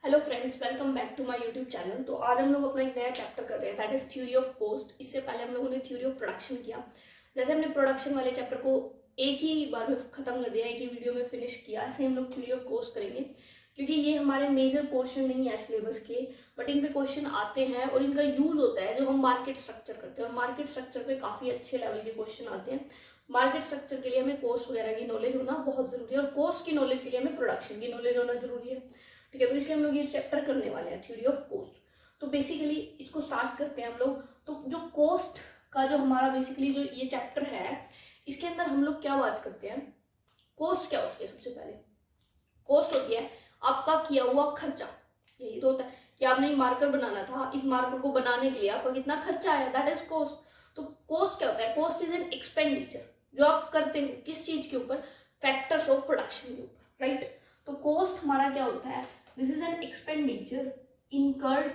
Hello friends, welcome back to my YouTube channel. तो आज हम लोग अपना एक नया चैप्टर कर रहे हैं, that is theory of cost. इससे पहले हम लोगों ने थ्योरी ऑफ प्रोडक्शन किया। जैसे हमने प्रोडक्शन वाले चैप्टर को एक ही बार में खत्म कर दिया, एक ही वीडियो में फिनिश किया, ऐसे हम लोग थ्योरी ऑफ कोस्ट करेंगे, क्योंकि ये हमारे मेजर पोर्शन नहीं है सिलेबस के, बट इन पे क्वेश्चन आते हैं और इनका यूज होता है जो हम मार्केट स्ट्रक्चर करते हैं। और मार्केट स्ट्रक्चर पे काफी अच्छे लेवल के क्वेश्चन आते हैं। मार्केट स्ट्रक्चर के लिए हमें कोस्ट वगैरह की नॉलेज होना बहुत जरूरी है, और कोस्ट की नॉलेज के लिए हमें प्रोडक्शन की नॉलेज होना जरूरी है। ठीक है, तो इसलिए हम लोग ये चैप्टर करने वाले हैं, थ्योरी ऑफ कोस्ट। तो बेसिकली इसको स्टार्ट करते हैं हम लोग। तो जो कोस्ट का जो हमारा बेसिकली जो ये चैप्टर है, इसके अंदर हम लोग क्या बात करते हैं। कोस्ट क्या होती है? सबसे पहले कोस्ट होती है आपका किया हुआ खर्चा। यही तो होता है कि आपने मार्कर बनाना था, इस मार्कर को बनाने के लिए आपका कितना खर्चा आया, दैट इज कोस्ट। तो कोस्ट क्या होता है? कोस्ट इज एन एक्सपेंडिचर जो आप करते हो किस चीज के ऊपर, फैक्टर्स ऑफ प्रोडक्शन के ऊपर, राइट। तो कोस्ट हमारा क्या होता है? This is an expenditure incurred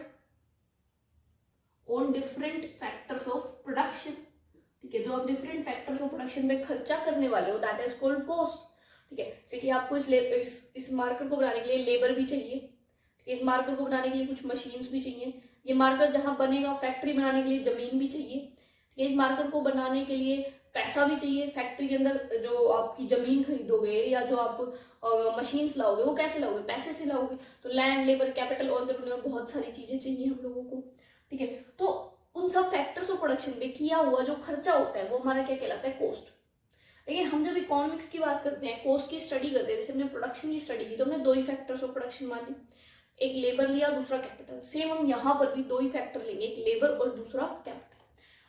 on different factors of production. ठीक है, जो आप डिफरेंट फैक्टर्स ऑफ प्रोडक्शन में खर्चा करने वाले हो, दैट इज कॉल्ड कोस्ट। ठीक है, जैसे कि आपको इस मार्कर को बनाने के लिए लेबर भी चाहिए। ठीक है, इस मार्कर को बनाने के लिए कुछ मशीन्स भी चाहिए। ये मार्कर जहां बनेगा, फैक्ट्री बनाने के लिए जमीन भी चाहिए। ठीक है, इस मार्कर को बनाने के लिए पैसा भी चाहिए। फैक्ट्री के अंदर जो आपकी जमीन खरीदोगे या जो आप मशीन्स लाओगे, वो कैसे लाओगे? पैसे से लाओगे। तो लैंड, लेबर, कैपिटल, एंटरप्रेन्योर, बहुत सारी चीजें चाहिए हम लोगों को। ठीक है, तो उन सब फैक्टर्स ऑफ प्रोडक्शन पे किया हुआ जो खर्चा होता है वो हमारा क्या कहलाता है? कोस्ट। लेकिन हम जब इकोनॉमिक्स की बात करते हैं, कोस्ट की स्टडी करते हैं, जैसे हमने प्रोडक्शन की स्टडी की, तो हमने दो ही फैक्टर्स ऑफ प्रोडक्शन माने, एक लेबर लिया, दूसरा कैपिटल। सेम हम यहाँ पर भी दो ही फैक्टर लेंगे, एक लेबर और दूसरा कैपिटल।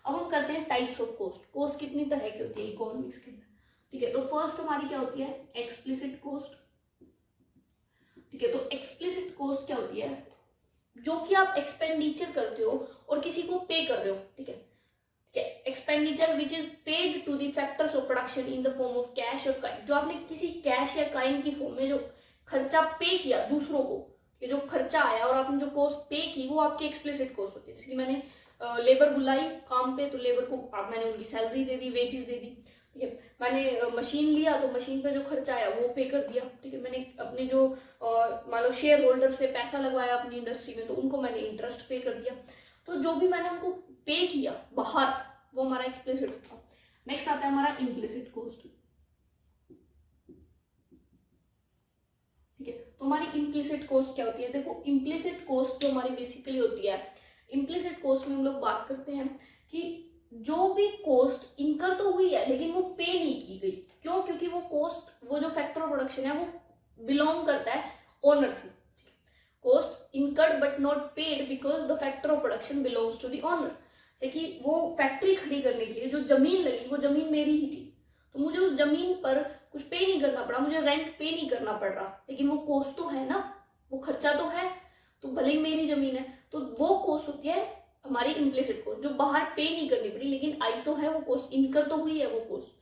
अब हम करते हैं टाइप्स ऑफ कोस्ट। कोस्ट कितनी तरह की होती है इकोनॉमिक्स के अंदर? ठीक है, तो फर्स्ट हमारी क्या होती है? Explicit cost. ठीक है, तो एक्सप्लिसिट कोस्ट क्या होती है? जो कि आप एक्सपेंडिचर करते हो और किसी को पे कर रहे हो। ठीक है, expenditure which is paid to the factors of production in the form of cash और काइन। जो आपने किसी कैश या काइन की फॉर्म में जो खर्चा पे किया दूसरों को, ये जो खर्चा आया और आपने जो कॉस्ट पे की, वो आपकी एक्सप्लिसिट कॉस्ट होती है। जैसे कि मैंने लेबर बुलाई काम पे, तो लेबर को मैंने उनकी सैलरी दे दी, वेजेस दे दी। ठीक है, मैंने मशीन लिया तो मशीन पे जो खर्चा आया वो पे कर दिया। ठीक है, मैंने अपने जो मान लो शेयर होल्डर से पैसा लगवाया अपनी इंडस्ट्री में, तो उनको मैंने इंटरेस्ट पे कर दिया। तो जो भी मैंने उनको पे किया बाहर, वो हमारा एक्सप्लिसिट था। नेक्स्ट आता है हमारा इम्प्लिसिट कोस्ट। ठीक है, तो हमारी इम्प्लिसिट कोस्ट क्या होती है? देखो, इम्प्लिसिट कोस्ट जो हमारी बेसिकली होती है, इम्प्लिसिट कोस्ट में हम लोग बात करते हैं कि जो भी कोस्ट इनकर तो हुई है लेकिन वो पे नहीं की गई। क्यों? क्योंकि वो कोस्ट, वो जो फैक्टर ऑफ प्रोडक्शन है, वो बिलोंग करता है ओनर से। Cost incurred but not paid because the factor of production belongs to the owner. जैसे कि वो फैक्ट्री खड़ी करने के लिए जो जमीन लगी, वो जमीन मेरी ही थी, तो मुझे उस जमीन पर कुछ पे नहीं करना पड़ा, मुझे रेंट पे नहीं करना पड़ रहा, लेकिन वो कोस्ट तो है ना, वो खर्चा तो है, तो भले ही मेरी जमीन है। तो वो कोस्ट होती है हमारी इम्प्लिसिट कोस्ट, जो बाहर पे नहीं करनी पड़ी लेकिन आई तो है वो कोस्ट, इनकर तो हुई है वो cost,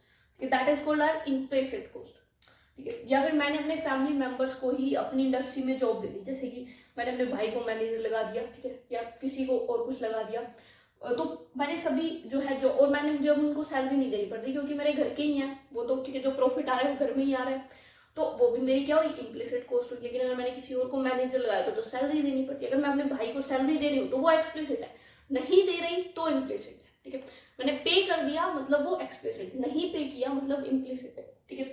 that is called our implicit cost. ठीक है, या फिर मैंने अपने फैमिली मेंबर्स को ही अपनी इंडस्ट्री में जॉब दे दी, जैसे कि मैंने अपने भाई को मैनेजर लगा दिया, ठीक है, या किसी को और कुछ लगा दिया। तो मैंने सभी जो है जो, और मैंने मुझे उनको सैलरी नहीं देनी पड़ रही क्योंकि मेरे घर के ही है वो, तो ठीक है, जो प्रॉफिट आ रहा है वो घर में ही आ रहा है, तो वो भी मेरी क्या हुई? इम्प्लिसिट कॉस्ट हुई। लेकिन अगर मैंने किसी और को मैनेजर लगाया तो सैलरी देनी पड़ती है। अगर मैं अपने भाई को सैलरी दे रही हूँ तो वो एक्सप्लिसिट है, नहीं दे रही तो इम्प्लिसिट है। ठीक है, मैंने पे कर दिया मतलब वो एक्सप्लिसिट, नहीं पे किया मतलब इम्प्लिसिट है। ठीक है,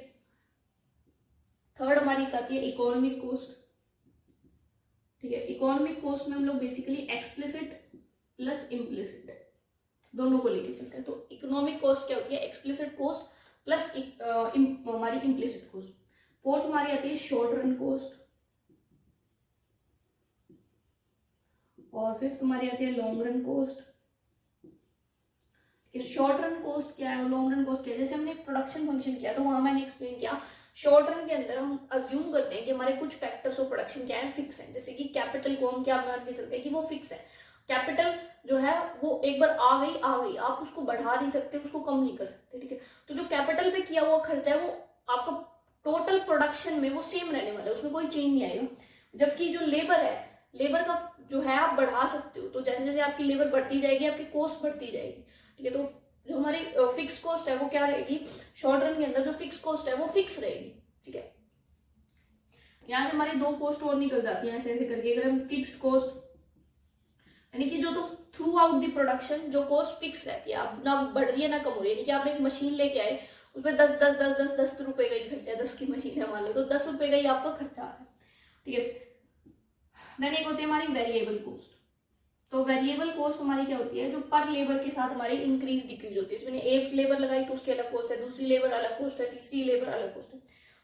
थर्ड हमारी आती है इकोनॉमिक कोस्ट। ठीक है, इकोनॉमिक कोस्ट में हम लोग बेसिकली एक्सप्लिसिट प्लस इम्प्लिसिट दोनों को लेके चलते हैं। तो इकोनॉमिक कोस्ट क्या होती है? एक्सप्लिसिट कोस्ट प्लस हमारी इम्प्लिसिट कोस्ट। फोर्थ हमारी आती है शॉर्ट रन कोस्ट, और फिफ्थ हमारी आती है long run cost. Short run cost क्या है और लॉन्ग रन कोस्ट क्या है? जैसे हमने प्रोडक्शन फंक्शन किया तो वहां मैंने एक्सप्लेन किया, शॉर्ट रन के अंदर हम अज्यूम करते हैं कि हमारे कुछ फैक्टर्स ऑफ प्रोडक्शन क्या है, फिक्स है। जैसे कि कैपिटल को हम क्या मान के चलते हैं कि वो फिक्स है। कैपिटल जो है वो एक बार आ गई, आप उसको बढ़ा नहीं सकते, उसको कम नहीं कर सकते। ठीक है, तो जो कैपिटल पे किया हुआ खर्चा है वो आपका टोटल प्रोडक्शन में वो सेम रहने वाला है, उसमें कोई चेंज नहीं आएगा। जबकि जो लेबर है, लेबर का जो है आप बढ़ा सकते हो, तो जैसे जैसे आपकी लेबर बढ़ती जाएगी आपकी कॉस्ट बढ़ती जाएगी। ठीक है, तो जो हमारी फिक्स कॉस्ट है वो क्या रहेगी? शॉर्ट रन के अंदर जो फिक्स कॉस्ट है वो फिक्स रहेगी। ठीक है, यहाँ से हमारी 2 कॉस्ट और निकल जाती है ऐसे ऐसे करके। अगर हम फिक्स्ड कॉस्ट यानी कि जो तो थ्रू आउट द प्रोडक्शन जो कॉस्ट फिक्स रहती है, अब ना बढ़ रही है ना कम हो रही है। यानी कि आप एक मशीन लेके आए, उसमें 10 रुपए का ही खर्चा है, 10 की मशीन है मान लो, तो 10 रुपए का ही आपका खर्चा है, ठीक है। देन एक होती है हमारी वेरिएबल कॉस्ट। तो वेरिएबल कॉस्ट हमारी क्या होती है, जो पर लेबर के साथ हमारी इंक्रीज डिक्रीज होती है। इसमें एक लेबर लगाई तो उसकी अलग कॉस्ट है, दूसरी लेबर अलग कॉस्ट है, तीसरी लेबर अलग कॉस्ट है।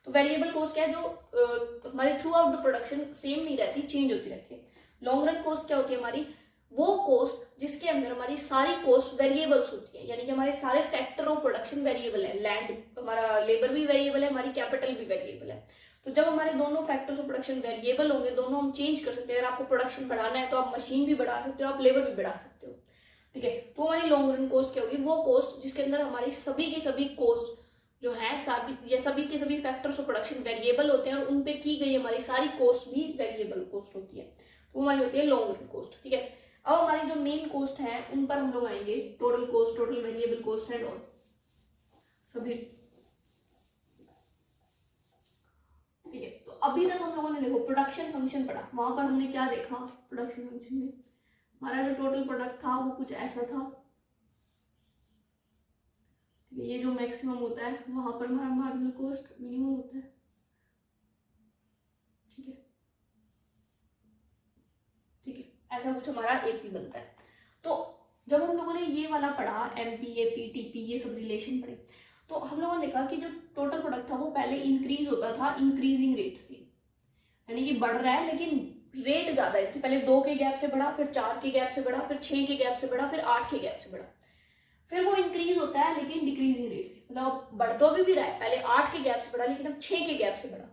तो वेरिएबल कॉस्ट क्या है, जो हमारे through out the production same नहीं रहती, चेंज होती रहती है। लॉन्ग रन कॉस्ट क्या होती है हमारी, वो कॉस्ट जिसके अंदर हमारी सारी कॉस्ट वेरिएबल्स होती है, यानी कि हमारे सारे फैक्टर ऑफ प्रोडक्शन वेरिएबल है। लैंड हमारा लेबर भी वेरिएबल है, हमारी कैपिटल भी वेरिएबल है। तो जब हमारे दोनों फैक्टर्स ऑफ प्रोडक्शन वेरिएबल होंगे, दोनों हम चेंज कर सकते हैं। अगर आपको प्रोडक्शन बढ़ाना है तो आप मशीन भी बढ़ा सकते हो, आप लेबर भी बढ़ा सकते हो, ठीक है। तो हमारी लॉन्ग रन कॉस्ट क्या होगी, वो कॉस्ट जिसके अंदर हमारी सभी की सभी कॉस्ट जो है सभी के सभी फैक्टर्स ऑफ प्रोडक्शन वेरिएबल होते हैं और उन पे की गई हमारी सारी कॉस्ट भी वेरिएबल कॉस्ट होती है। तो हमारी होती है लॉन्ग रन कॉस्ट, ठीक है। अब हमारी जो मेन कॉस्ट है उन पर हम लोग आएंगे, total cost, total variable cost and all सभी, ठीक है। तो अभी तक हम लोगों ने देखो प्रोडक्शन फंक्शन पढ़ा, वहां पर हमने क्या देखा, प्रोडक्शन फंक्शन में हमारा जो टोटल प्रोडक्ट था वो कुछ ऐसा था, ठीक है। ये जो मैक्सिमम होता है वहां पर हमारा मार्जिनल कॉस्ट मिनिमम होता है, ठीक है, ठीक है। ऐसा कुछ हमारा एपी बनता है। तो जब हम लोगों ने ये वाला पढ़ा, एमपी एपी टीपी ये सब रिलेशन पढ़े, तो हम लोगों ने देखा कि जो टोटल प्रोडक्ट था वो पहले इंक्रीज होता था इंक्रीजिंग रेट से, यानी कि बढ़ रहा है लेकिन रेट ज्यादा है। जैसे पहले 2 के गैप से बढ़ा, फिर 4 के गैप से बढ़ा, फिर 6 के गैप से बढ़ा, फिर 8 के गैप से बढ़ा, फिर वो इंक्रीज होता है लेकिन डिक्रीजिंग रेट से, मतलब बढ़ तो अभी भी रहा है, पहले 8 के गैप से बढ़ा लेकिन अब 6 के गैप से बढ़ा,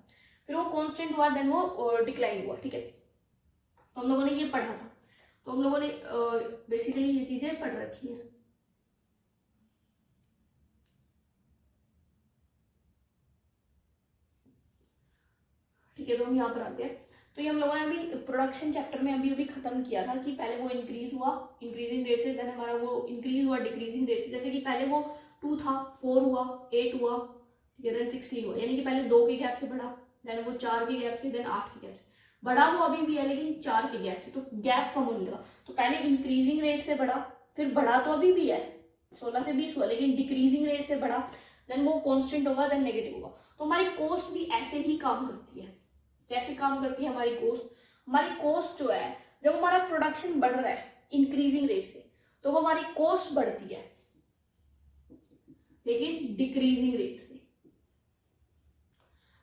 फिर वो कॉन्स्टेंट हुआ, देन वो डिक्लाइन हुआ, ठीक है। तो हम लोगों ने ये पढ़ा था, तो हम लोगों ने बेसिकली ये चीजें पढ़ रखी है, ठीक है। तो हम यहाँ पर आते हैं। तो ये हम लोगों ने अभी प्रोडक्शन चैप्टर में अभी खत्म किया था कि पहले वो इंक्रीज हुआ इंक्रीजिंग रेट से, देन हमारा वो इंक्रीज हुआ डिक्रीजिंग रेट से। जैसे कि पहले वो 2 था, 4 हुआ, 8 हुआ, ठीक है, देन 16 हुआ, यानी कि पहले 2 के गैप से बढ़ा, देन वो 4 के गैप से, देन 8 के गैप से बढ़ा, वो अभी भी है लेकिन 4 के गैप से, तो गैप कम होने लगा। तो पहले इंक्रीजिंग रेट से बढ़ा, फिर बढ़ा तो अभी भी है 16 से 20 हुआ, लेकिन डिक्रीजिंग रेट से बढ़ा, देन वो कॉन्स्टेंट होगा, देन नेगेटिव होगा। तो हमारी कॉस्ट भी ऐसे ही काम करती है। कैसे काम करती है हमारी कॉस्ट, हमारी कॉस्ट जो है जब हमारा प्रोडक्शन बढ़ रहा है इंक्रीजिंग रेट से, तो वो हमारी कॉस्ट बढ़ती है लेकिन डिक्रीजिंग रेट से।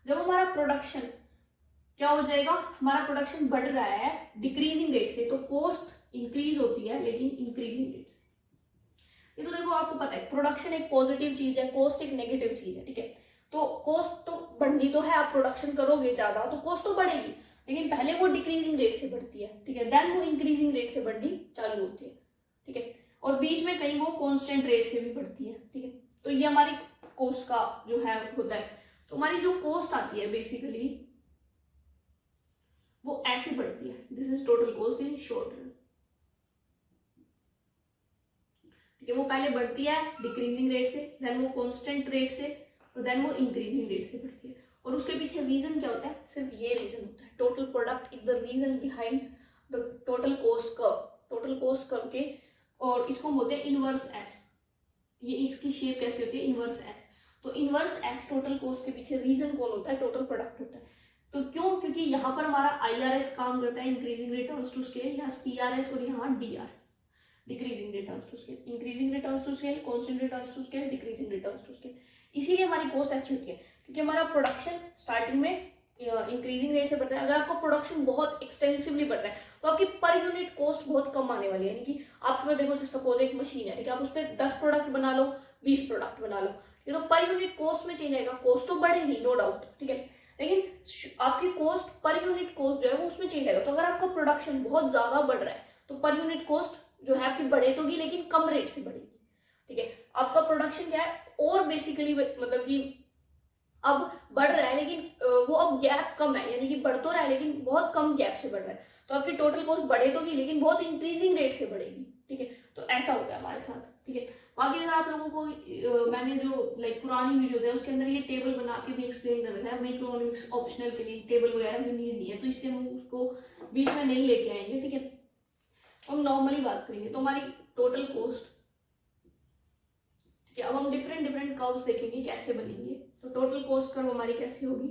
जब हमारा प्रोडक्शन क्या हो जाएगा, हमारा प्रोडक्शन बढ़ रहा है डिक्रीजिंग रेट से, तो कॉस्ट इंक्रीज होती है लेकिन इंक्रीजिंग रेट से। ये तो देखो आपको पता है प्रोडक्शन एक पॉजिटिव चीज है, कॉस्ट एक नेगेटिव चीज है, ठीक है। तो कॉस्ट तो बढ़नी तो है, आप प्रोडक्शन करोगे ज्यादा तो कॉस्ट तो बढ़ेगी, लेकिन पहले वो डिक्रीजिंग रेट से बढ़ती है, ठीक है, देन वो इंक्रीजिंग रेट से बढ़नी चालू होती है, ठीक है, और बीच में कहीं वो कांस्टेंट रेट से भी बढ़ती है, ठीक है। तो ये हमारी कॉस्ट का जो है होता है। तो हमारी जो कॉस्ट आती है बेसिकली वो ऐसे बढ़ती है, this is total cost in short run, ठीक है। वो पहले बढ़ती है डिक्रीजिंग रेट से, देन वो कांस्टेंट रेट से, और देन वो इंक्रीजिंग रेट से बढ़ती है। और उसके पीछे रीजन क्या होता है, सिर्फ ये रीजन होता है, total product is the reason behind the total cost curve, total cost curve के, और इसको हम बोलते हैं इनवर्स एस। ये इसकी शेप कैसी होती है, इनवर्स एस। तो इनवर्स एस टोटल कॉस्ट के पीछे रीजन कौन होता है, टोटल प्रोडक्ट होता है। तो क्यों, क्योंकि यहाँ पर हमारा IRS काम करता है, increasing rate turns to scale, यहाँ CRS और यहाँ DRS, decreasing rate turns to scale, increasing rate turns to scale, constant rate turns to scale, decreasing rate turns to scale. इसीलिए हमारी कॉस्ट ऐसी होती है, क्योंकि हमारा प्रोडक्शन स्टार्टिंग में इंक्रीजिंग रेट से बढ़ता है। अगर आपका प्रोडक्शन बहुत एक्सटेंसिवली बढ़ रहा है तो आपकी पर यूनिट कॉस्ट बहुत कम आने वाली है। यानी कि आपके पास देखो सपोज एक मशीन है, ठीक है, आप उस पर 10 प्रोडक्ट बना लो, 20 प्रोडक्ट बना लो, ये तो पर यूनिट कॉस्ट में चेंज आएगा, कॉस्ट तो बढ़ेगी नो डाउट, ठीक है, लेकिन आपकी कॉस्ट पर यूनिट कॉस्ट जो है वो उसमें चेंज आएगा। तो अगर आपका प्रोडक्शन बहुत ज्यादा बढ़ रहा है तो पर यूनिट कॉस्ट जो है आपकी बढ़े तो लेकिन कम रेट से बढ़ेगी, ठीक है। आपका प्रोडक्शन क्या है और बेसिकली मतलब कि अब बढ़ रहा है लेकिन वो अब गैप कम है, यानी कि बढ़ तो रहा है लेकिन बहुत कम गैप से बढ़ रहा है, तो आपकी टोटल कॉस्ट बढ़े तो लेकिन बहुत इंक्रीजिंग रेट से बढ़ेगी, ठीक है। तो ऐसा होता है हमारे साथ, ठीक है। बाकी अगर आप लोगों को मैंने जो लाइक पुरानी वीडियोस है उसके अंदर ये टेबल बना के भी एक्सप्लेन कर रखा है, मैक्रोइकॉनॉमिक्स ऑप्शनल के लिए टेबल वगैरह भी नीड नहीं है, तो इसलिए हम उसको बीच में नहीं लेके आएंगे, ठीक है। हम नॉर्मली बात करेंगे। तो हमारी टोटल कॉस्ट, ठीक है। अब हम डिफरेंट डिफरेंट कर्व्स देखेंगे कैसे बनेंगे। तो टोटल कॉस्ट कर्व हमारी कैसी होगी,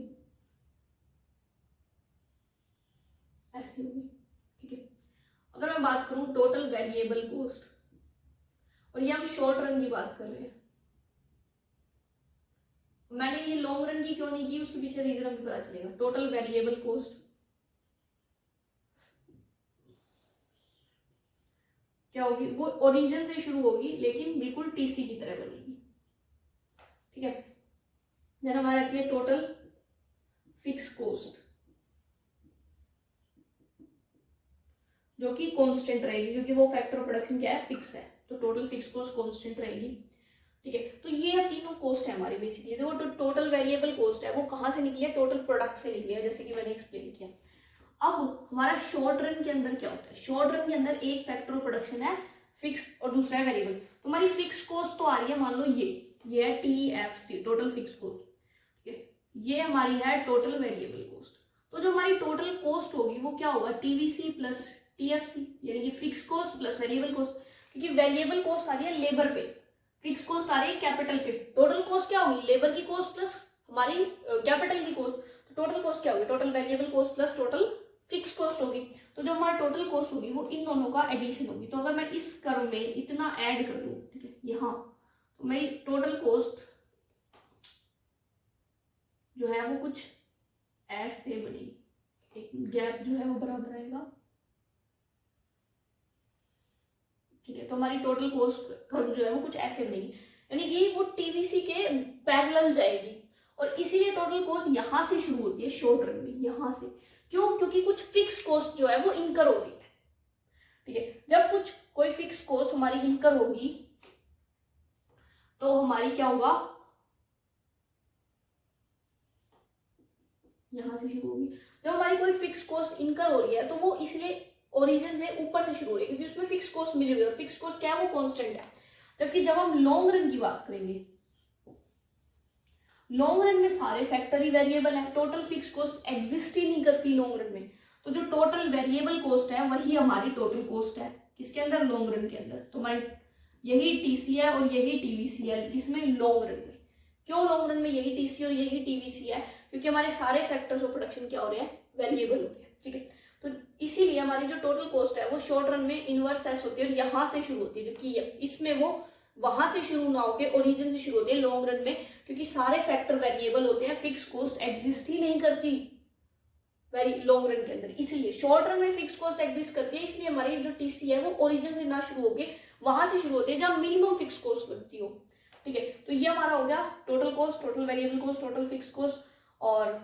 ऐसी होगी, ठीक है। अगर मैं बात करूं टोटल वेरिएबल कॉस्ट, और ये हम शॉर्ट रन की बात कर रहे हैं, मैंने ये लॉन्ग रन की क्यों नहीं की उसके पीछे रीजन अभी पता चलेगा। टोटल वेरिएबल कॉस्ट क्या होगी, वो ओरिजिन से शुरू होगी लेकिन बिल्कुल टीसी की तरह बनेगी, ठीक है। देन हमारे आती है टोटल फिक्स कॉस्ट, जो कि कांस्टेंट रहेगी क्योंकि वो फैक्टर ऑफ प्रोडक्शन क्या है, फिक्स है। तो टोटल फिक्स कॉस्ट कांस्टेंट रहेगी, ठीक है। तो ये तीनों कॉस्ट है हमारी बेसिकली। देखो तो टोटल वेरिएबल कॉस्ट है वो कहाँ से निकली है, टोटल प्रोडक्ट से निकली है, जैसे कि मैंने एक्सप्लेन किया। अब हमारा शॉर्ट रन के अंदर क्या होता है, शॉर्ट रन के अंदर एक फैक्टर ऑफ प्रोडक्शन है फिक्स और दूसरा है वेरिएबल। तो हमारी फिक्स कॉस्ट तो आ रही है, मान लो ये है TFC, टोटल फिक्स कॉस्ट, ठीक है। ये हमारी है टोटल वेरिएबल कॉस्ट। तो जो हमारी टोटल कॉस्ट होगी वो क्या होगा, TVC प्लस TFC, यानी कि fix cost plus variable cost, क्योंकि वेरिएबल कॉस्ट आ रही है लेबर पे, फिक्स कॉस्ट आ रही है कैपिटल पे। टोटल कॉस्ट क्या होगी, लेबर की कॉस्ट प्लस हमारी कैपिटल की कॉस्ट। तो टोटल कॉस्ट क्या होगी, total variable cost plus total fix cost होगी। तो जो हमारा टोटल कॉस्ट होगी वो इन दोनों का एडिशन होगी। तो अगर मैं इस कर्व में इतना ऐड कर लूं, ठीक है, यहाँ, तो मेरी टोटल कॉस्ट जो है वो कुछ ऐसे बनेगी, एक गैप जो है वो बराबर आएगा, ठीक है। तो हमारी टोटल कॉस्ट कर्व जो है वो कुछ ऐसे बनेगी, यानी कि वो TVC के पैरेलल जाएगी। और इसीलिए टोटल कॉस्ट यहां से शुरू होती है शॉर्ट रन में, यहां से। क्यों, क्योंकि कुछ फिक्स कॉस्ट जो है वो इनकर हो रही है, ठीक है। जब कुछ कोई फिक्स कॉस्ट हमारी इनकर होगी तो हमारी क्या होगा, यहां से शुरू होगी। जब हमारी कोई फिक्स कॉस्ट इनकर हो रही है तो वो इसलिए ओरिजिन से ऊपर से शुरू हो रही है क्योंकि उसमें फिक्स कॉस्ट मिली हुई है, और फिक्स कॉस्ट क्या है, वो कांस्टेंट है। जबकि जब हम लॉन्ग रन की बात करेंगे, लॉन्ग रन में सारे फैक्टर ही वेरिएबल है, टोटल फिक्स कॉस्ट एग्जिस्ट ही नहीं करती लॉन्ग रन में। तो जो टोटल वेरिएबल कॉस्ट है वही हमारी टोटल कॉस्ट है, किसके अंदर, लॉन्ग रन के अंदर। तो हमारी यही TC है और यही TVC है, किसमें, लॉन्ग रन में। क्यों लॉन्ग रन में यही TC और यही TVC है, क्योंकि हमारे सारे फैक्टर्स ऑफ प्रोडक्शन क्या हो रहे हैं, वेरिएबल हो रहे हैं, ठीक है। तो इसीलिए हमारी जो टोटल कॉस्ट है वो शॉर्ट रन में इनवर्स एस होती है और यहाँ से शुरू होती है, जबकि इसमें वो वहां से शुरू ना होकर ओरिजिन से शुरू होती है लॉन्ग रन में, क्योंकि सारे फैक्टर वेरिएबल होते हैं, फिक्स कॉस्ट एग्जिस्ट ही नहीं करती वेरी लॉन्ग रन के अंदर। इसलिए शॉर्ट रन में फिक्स कॉस्ट एग्जिस्ट करती है, इसलिए हमारी जो TC है वो ओरिजिन से ना शुरू होकर वहां से शुरू होती है जहां मिनिमम फिक्स कॉस्ट लगती हो, ठीक है। तो ये हमारा हो गया total cost, total variable cost, total fix cost, और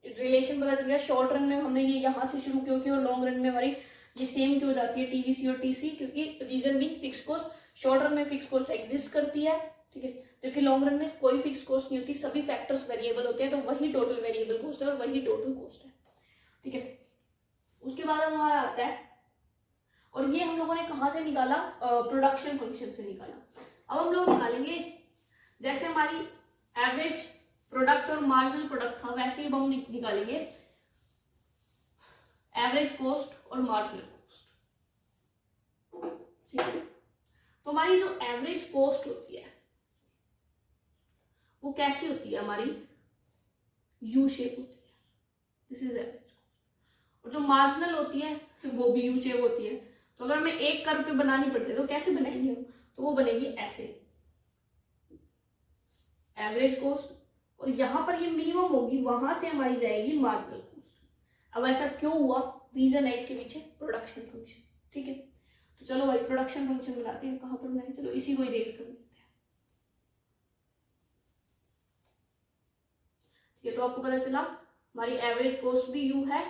रिलेशन पता चल गया। शॉर्ट रन में हमने ये यहाँ से शुरू क्यों किया और लॉन्ग रन में हमारी ये सेम क्यों जाती है TVC और TC, क्योंकि रीजन भी फिक्स कॉस्ट, शॉर्ट रन में फिक्स कॉस्ट एग्जिस्ट करती है, ठीक है, जबकि लॉन्ग रन में कोई फिक्स कॉस्ट नहीं होती, सभी फैक्टर्स वेरिएबल होते हैं। तो वही टोटल वेरिएबल कॉस्ट है और वही टोटल कॉस्ट है, ठीक है। उसके बाद हमारा आता है, और ये हम लोगों ने कहाँ से निकाला, प्रोडक्शन फंक्शन से निकाला। अब हम लोग निकालेंगे, जैसे हमारी एवरेज प्रोडक्ट और मार्जिनल प्रोडक्ट था वैसे ही हम निकालेंगे एवरेज कॉस्ट और मार्जिनल कॉस्ट, ठीक है। तो हमारी जो एवरेज कॉस्ट होती है वो कैसी होती है, हमारी यू शेप होती है, दिस इज एवरेज कॉस्ट। और जो मार्जिनल होती है वो भी यू शेप होती है। तो अगर हमें एक कर्व पे बनानी पड़ती है तो कैसे बनाएंगे हम, तो वो बनेगी ऐसे, एवरेज कॉस्ट, और यहां पर ये मिनिमम होगी, वहां से हमारी जाएगी मार्जिनल कॉस्ट। अब ऐसा क्यों हुआ, रीजन है इसके पीछे प्रोडक्शन फंक्शन, ठीक है। तो चलो भाई प्रोडक्शन फंक्शन बनाते हैं, कहां पर बनाए, चलो इसी को इरेज कर देते हैं, ठीक है। तो आपको पता चला हमारी एवरेज कॉस्ट भी यू है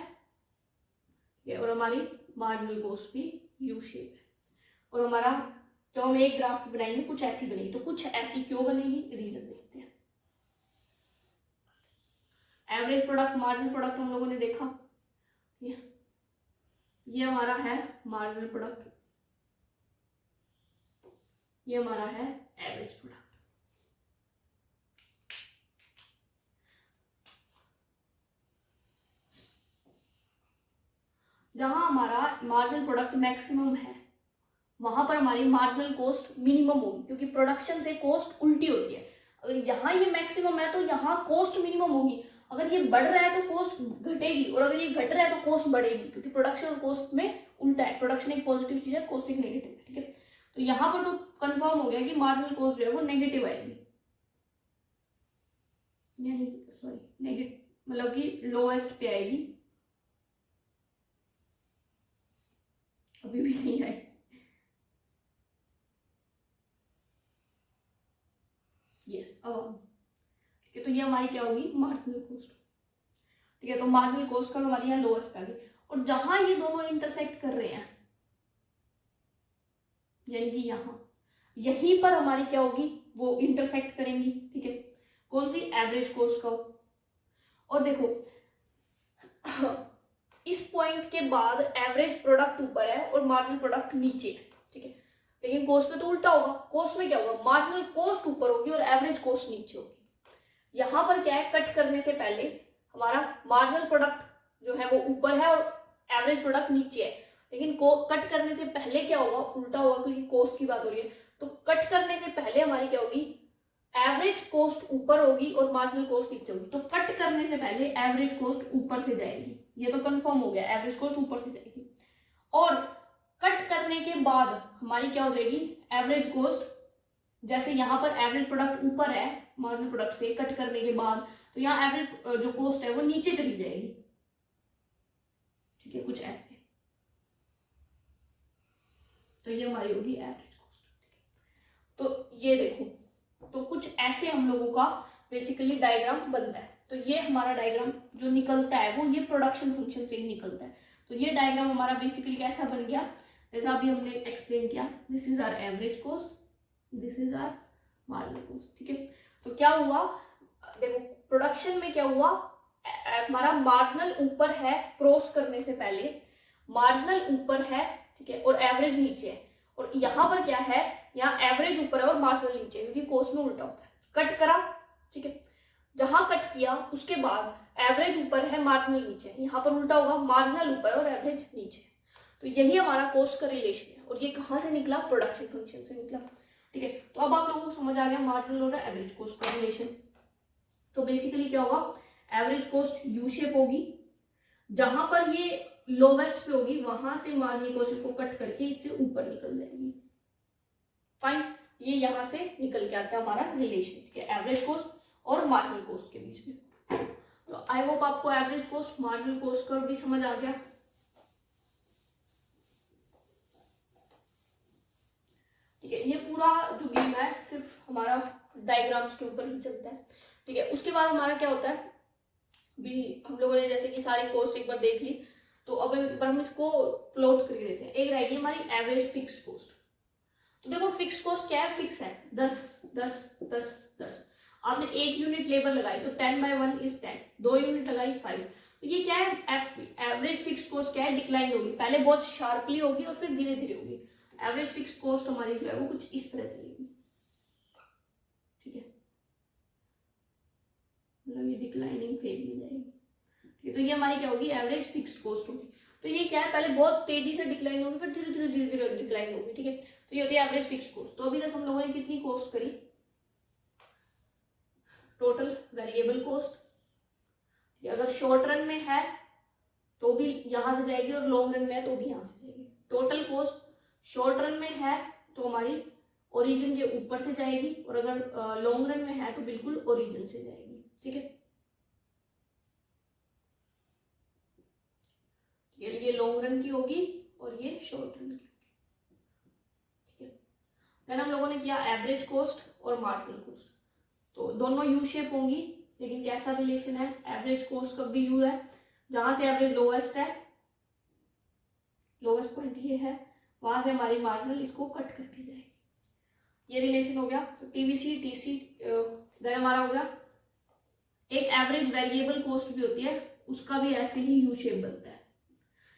और हमारी मार्जिनल कॉस्ट भी यू शेप है, और हमारा जब हम एक ग्राफ बनाएंगे कुछ ऐसी बनेगी। तो कुछ ऐसी क्यों बनेगी, रीजन देखते हैं। एवरेज प्रोडक्ट, मार्जिनल प्रोडक्ट हम लोगों ने देखा, ये हमारा है मार्जिनल प्रोडक्ट, ये हमारा है एवरेज प्रोडक्ट। जहां हमारा मार्जिनल प्रोडक्ट मैक्सिमम है वहां पर हमारी मार्जिनल कॉस्ट मिनिमम होगी, क्योंकि प्रोडक्शन से कॉस्ट उल्टी होती है। अगर यहाँ ये मैक्सिमम है तो यहाँ कॉस्ट मिनिमम होगी, अगर ये बढ़ रहा है तो कॉस्ट घटेगी, और अगर ये घट रहा है तो कॉस्ट बढ़ेगी, क्योंकि प्रोडक्शन और कॉस्ट में उल्टा है। प्रोडक्शन एक पॉजिटिव चीज है, कॉस्ट एक नेगेटिव है, ठीक है। तो यहाँ पर तो कंफर्म हो गया कि मार्जिनल कॉस्ट जो है वो नेगेटिव आएगी, यानी सॉरी नेगेटिव मतलब कि लोएस्ट पे आएगी, अभी भी नहीं आई। यस अब ठीक है, तो ये हमारी क्या होगी मार्जिनल कॉस्ट, ठीक है। तो मार्जिनल कॉस्ट का हमारी यहाँ लोएस्ट पे आ गई, और जहां ये दोनों इंटरसेक्ट कर रहे हैं यानी कि यहाँ यहीं पर हमारी क्या होगी वो इंटरसेक्ट करेंगी, ठीक है। कौन सी एवरेज कॉस्ट का, और देखो इस पॉइंट के बाद एवरेज प्रोडक्ट ऊपर है और मार्जिनल प्रोडक्ट नीचे है, ठीक है। लेकिन कॉस्ट में तो उल्टा होगा, कॉस्ट में क्या होगा मार्जिनल कॉस्ट ऊपर होगी और एवरेज कॉस्ट नीचे होगी। यहाँ पर क्या है कट करने से पहले हमारा मार्जिनल प्रोडक्ट जो है वो ऊपर है और एवरेज प्रोडक्ट नीचे है, लेकिन कट करने से पहले क्या होगा उल्टा होगा, क्योंकि कॉस्ट की बात हो रही है। तो कट करने से पहले हमारी क्या होगी एवरेज कॉस्ट ऊपर होगी और मार्जिनल कॉस्ट नीचे होगी। तो कट करने से पहले एवरेज कॉस्ट ऊपर से जाएगी, ये तो कंफर्म हो गया, एवरेज कॉस्ट ऊपर से जाएगी। और कट करने के बाद हमारी क्या हो जाएगी एवरेज कॉस्ट, जैसे यहाँ पर एवरेज प्रोडक्ट ऊपर है मार्जिनल प्रोडक्ट से, कट करने के बाद तो यहाँ एवरेज जो कॉस्ट है वो नीचे चली जाएगी, ठीक है, कुछ ऐसे। तो ये हमारी होगी एवरेज कॉस्ट, ठीक है। तो ये देखो, तो कुछ ऐसे हम लोगों का बेसिकली डायग्राम बनता है। तो ये हमारा डायग्राम जो निकलता है वो ये प्रोडक्शन फंक्शन से ही निकलता है। तो ये डायग्राम हमारा बेसिकली कैसा बन गया, जैसा अभी हमने एक्सप्लेन किया, this is our average cost, this is our marginal cost, ठीक है। तो क्या हुआ देखो प्रोडक्शन में क्या हुआ, हमारा मार्जिनल ऊपर है क्रॉस करने से पहले, मार्जिनल ऊपर है, ठीक है, और एवरेज नीचे है। और यहाँ पर क्या है, यहाँ एवरेज ऊपर है और मार्जिनल नीचे है, क्योंकि कॉस्ट में उल्टा होता है। कट करा, ठीक है, जहां कट किया उसके बाद एवरेज ऊपर है मार्जिनल नीचे है, यहाँ पर उल्टा होगा मार्जिनल ऊपर और एवरेज नीचे है। तो यही हमारा कॉस्ट का रिलेशन है, और ये कहाँ से निकला प्रोडक्शन फंक्शन से निकला, ठीक है। तो अब आप लोगों को समझ आ गया मार्जिनल और एवरेज कॉस्ट का रिलेशन। तो बेसिकली क्या होगा एवरेज कॉस्ट यू शेप होगी, जहां पर ये लोवेस्ट पे होगी वहां से मार्जिनल कॉस्ट को कट करके इससे ऊपर निकल जाएगी, फाइन। ये यहां से निकल के आता है हमारा रिलेशन, ठीक है, एवरेज कॉस्ट और मार्जिनल कॉस्ट के बीच में। तो आई होप आपको एवरेज कॉस्ट मार्जिनल कॉस्ट का भी समझ आ गया, ठीक है। ये पूरा जो गेम है सिर्फ हमारा डायग्राम्स के ऊपर ही चलता है, ठीक है। उसके बाद हमारा क्या होता है, भी हम लोगों ने जैसे कि सारी कॉस्ट एक बार देख ली, तो अब एक बार हम इसको प्लॉट करके देते हैं। एक रहेगी हमारी एवरेज फिक्स कॉस्ट। तो देखो फिक्स कॉस्ट क्या है, फिक्स है 10 10 10 10। आपने एक यूनिट लेबर लगाई तो 10/1 इज 10, 2 यूनिट लगाई 5। तो ये क्या है एवरेज फिक्स कॉस्ट क्या है, डिक्लाइन होगी, पहले बहुत शार्पली होगी और फिर धीरे धीरे होगी। एवरेज फिक्स कॉस्ट हमारी जो है वो कुछ इस तरह चलेगी, ठीक है, मतलब ये डिक्लाइनिंग फेज में जाएगी, ठीक है। तो ये हमारी क्या होगी एवरेज फिक्स्ड कॉस्ट होगी। तो ये क्या है पहले बहुत तेजी से डिक्लाइन होगी, फिर धीरे धीरे डिक्लाइन होगी, ठीक है। तो ये होती है एवरेज फिक्स्ड कॉस्ट। तो अभी तक हम लोगों ने कितनी कॉस्ट करी, टोटल वेरिएबल कॉस्ट, अगर शॉर्ट रन में है तो भी यहां से जाएगी और लॉन्ग रन में है तो भी यहां से जाएगी। टोटल कॉस्ट शॉर्ट रन में है तो हमारी ओरिजिन के ऊपर से जाएगी, और अगर लॉन्ग रन में है तो बिल्कुल ओरिजिन से जाएगी, ठीक है। ये लॉन्ग रन की होगी और ये शॉर्ट रन की होगी, ठीक है। देन हम लोगों ने किया एवरेज कॉस्ट और मार्जिनल कॉस्ट, तो दोनों यू शेप होंगी, लेकिन कैसा रिलेशन है, एवरेज कॉस्ट कब भी यू है, जहां से एवरेज लोवेस्ट है, लोवेस्ट पॉइंट ये है, वहां से हमारी मार्जिनल इसको कट करके जाएगी। ये रिलेशन हो गया। तो टीवीसी टीसी देन हमारा हो गया। एक एवरेज वेरिएबल कॉस्ट भी होती है, उसका भी ऐसे ही यू शेप बनता है,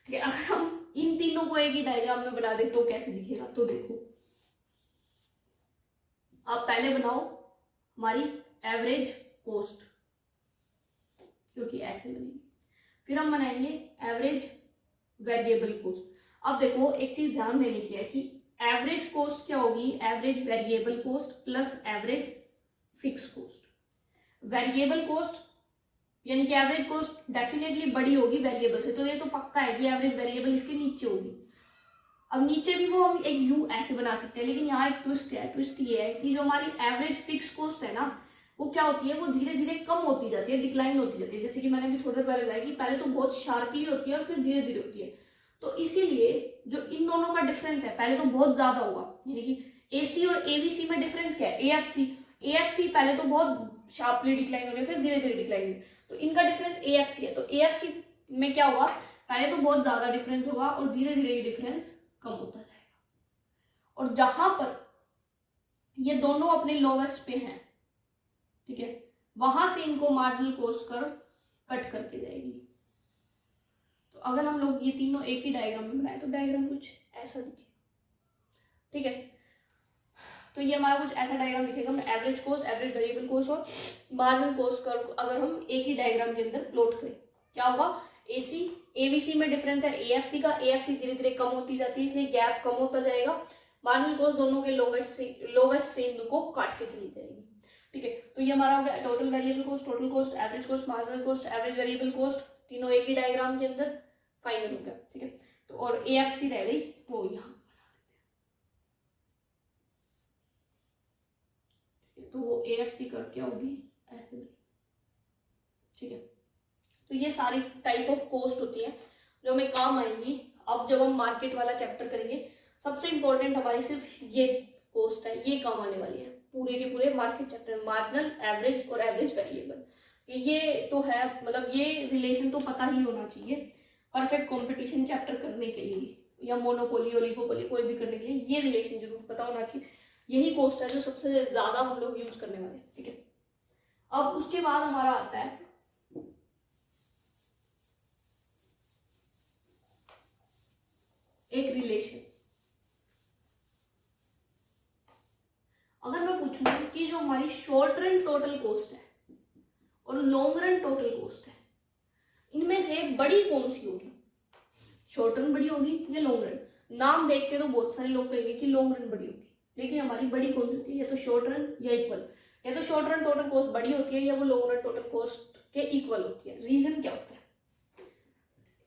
ठीक है। अगर हम इन तीनों को एक ही डायग्राम में बना दे तो कैसे दिखेगा, तो देखो आप पहले बनाओ हमारी एवरेज कोस्ट, क्योंकि ऐसे बनेगी, फिर हम बनाएंगे एवरेज वेरिएबल कोस्ट। अब देखो एक चीज ध्यान देने की है कि एवरेज कोस्ट क्या होगी, average variable cost plus average fix cost. Variable cost यानी कि एवरेज कोस्ट डेफिनेटली बड़ी होगी वेरिएबल से, तो ये तो पक्का है कि एवरेज वेरिएबल इसके नीचे होगी। अब नीचे भी वो हम एक यू ऐसे बना सकते हैं, लेकिन यहाँ एक ट्विस्ट है। ट्विस्ट ये है कि जो हमारी एवरेज फिक्स कॉस्ट है ना, वो क्या होती है, वो धीरे धीरे कम होती जाती है, डिक्लाइन होती जाती है। जैसे कि मैंने अभी थोड़ी देर पहले बताया कि पहले तो बहुत शार्पली होती है और फिर धीरे धीरे होती है। तो इसीलिए जो इन दोनों का डिफरेंस है, पहले तो बहुत ज्यादा होगा, यानी कि एसी और एबीसी में डिफरेंस क्या है, एएफसी पहले तो बहुत शार्पली डिक्लाइन हो गया, फिर धीरे धीरे डिक्लाइन हुई, तो इनका डिफरेंस एएफसी है। तो एएफसी में क्या होगा, पहले तो बहुत ज्यादा डिफरेंस होगा और धीरे धीरे ये डिफरेंस कम होता जाएगा। और जहां पर ये दोनों अपने लोवेस्ट पे हैं, ठीक है, वहां से इनको मार्जिनल कॉस्ट कर्व कट करके जाएगी। तो अगर हम लोग ये तीनों एक ही डायग्राम में बनाए तो डायग्राम कुछ ऐसा दिखे, ठीक है। तो ये हमारा कुछ ऐसा डायग्राम दिखेगा, average cost, average variable cost और मार्जिनल कॉस्ट कर्व अगर हम एक ही डायग्राम के अंदर प्लॉट करें, क्या होगा, एसी एबीसी में डिफरेंस है एएफसी का, एएफसी धीरे धीरे कम होती जाती है, इसलिए गैप कम होता जाएगा। मार्जिनल कॉस्ट दोनों के लोवेस्ट से इनको काट के चली जाएगी, ठीक है। तो ये हमारा हो गया total variable cost, total cost, average cost, marginal cost, average variable cost, तीनों एक ही डायग्राम के अंदर फाइनल हो गया, ठीक है। तो और एएफसी रह गई वो यहाँ, तो वो एएफसी कर्व क्या होगी, ऐसे, ठीक है। तो ये सारी टाइप ऑफ कॉस्ट होती है जो हमें काम आएंगी अब जब हम मार्केट वाला चैप्टर करेंगे। सबसे इंपॉर्टेंट हमारी सिर्फ ये कॉस्ट है, ये काम आने वाली है पूरे के पूरे मार्केट चैप्टर में, मार्जिनल, एवरेज और एवरेज वेरिएबल। ये तो है, मतलब ये रिलेशन तो पता ही होना चाहिए परफेक्ट कंपटीशन चैप्टर करने के लिए, या मोनोपोली ओलिगोपोली कोई भी करने के लिए ये रिलेशन जरूर पता होना चाहिए। यही कॉस्ट है जो सबसे ज्यादा हम लोग यूज करने वाले, ठीक है। अब उसके बाद हमारा आता है एक रिलेशन। अगर मैं पूछूं कि जो हमारी शॉर्ट रन टोटल कॉस्ट है और लॉन्ग रन टोटल कॉस्ट है, इनमें से बड़ी कौन सी होगी, शॉर्ट रन बड़ी होगी या लॉन्ग रन? नाम देख के तो बहुत सारे लोग कहेंगे कि लॉन्ग रन बड़ी होगी, लेकिन हमारी बड़ी कौन सी होती है, या तो शॉर्ट रन या इक्वल, या तो शॉर्ट रन टोटल कॉस्ट बड़ी होती है या वो लॉन्ग रन टोटल कॉस्ट के इक्वल होती है। रीजन क्या होता है,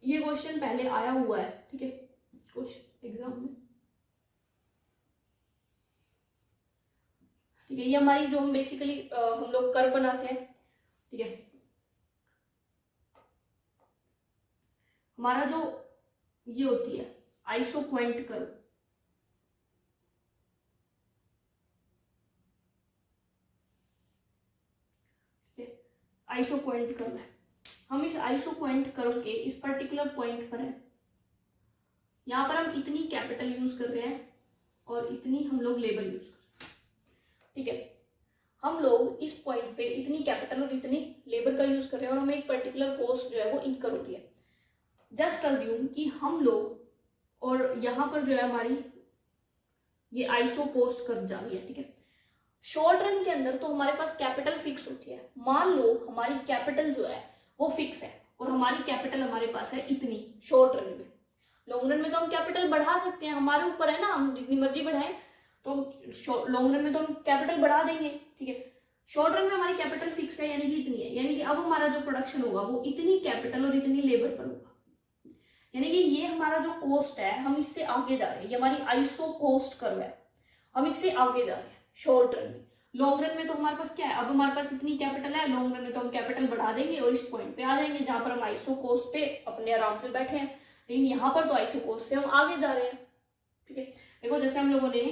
ये क्वेश्चन पहले आया हुआ है, ठीक है, क्वेश्चन एग्जाम में, ठीक है। ये हमारी जो हम बेसिकली हम लोग कर्व बनाते हैं, ठीक है, हमारा जो ये होती है iso point curve, iso point curve है। हम इस आइसो पॉइंट कर्व के इस पर्टिकुलर पॉइंट पर हैं, यहाँ पर हम इतनी कैपिटल यूज कर रहे हैं और इतनी हम लोग लेबर यूज कर रहे हैं, ठीक है। हम लोग इस पॉइंट पे इतनी कैपिटल और इतनी लेबर का यूज कर रहे हैं और हमें एक पर्टिकुलर कॉस्ट जो है वो इनकर हो रही है। जस्ट अज्यूम कि हम लोग, और यहाँ पर जो है हमारी ये आइसो कॉस्ट कर्व जा रही है, ठीक है। शॉर्ट रन के अंदर तो हमारे पास कैपिटल फिक्स होती है। मान लो हमारी कैपिटल जो है वो फिक्स है और हमारी कैपिटल हमारे पास है इतनी शॉर्ट रन में। लॉन्ग रन में तो हम कैपिटल बढ़ा सकते हैं, हमारे ऊपर है ना, हम जितनी मर्जी बढ़ाएं, तो लॉन्ग रन में तो हम कैपिटल बढ़ा देंगे, ठीक है। शॉर्ट रन में हमारी कैपिटल फिक्स है, यानी कि इतनी है, यानी कि अब हमारा जो प्रोडक्शन होगा वो इतनी कैपिटल और इतनी लेबर पर होगा, यानी कि ये हमारा जो कॉस्ट है हम इससे आगे जा रहे हैं, ये हमारी आइसो कॉस्ट कर्व है, हम इससे आगे जा रहे हैं शॉर्ट रन में। लॉन्ग रन में तो हमारे पास क्या है, अब हमारे पास इतनी कैपिटल है, लॉन्ग रन में तो हम कैपिटल बढ़ा देंगे और इस पॉइंट पे आ जाएंगे जहां पर हम आइसो कॉस्ट पे अपने आराम से बैठे हैं, लेकिन यहाँ पर तो आइसो कॉस्ट से हम आगे जा रहे हैं, ठीक है। देखो जैसे हम लोगों ने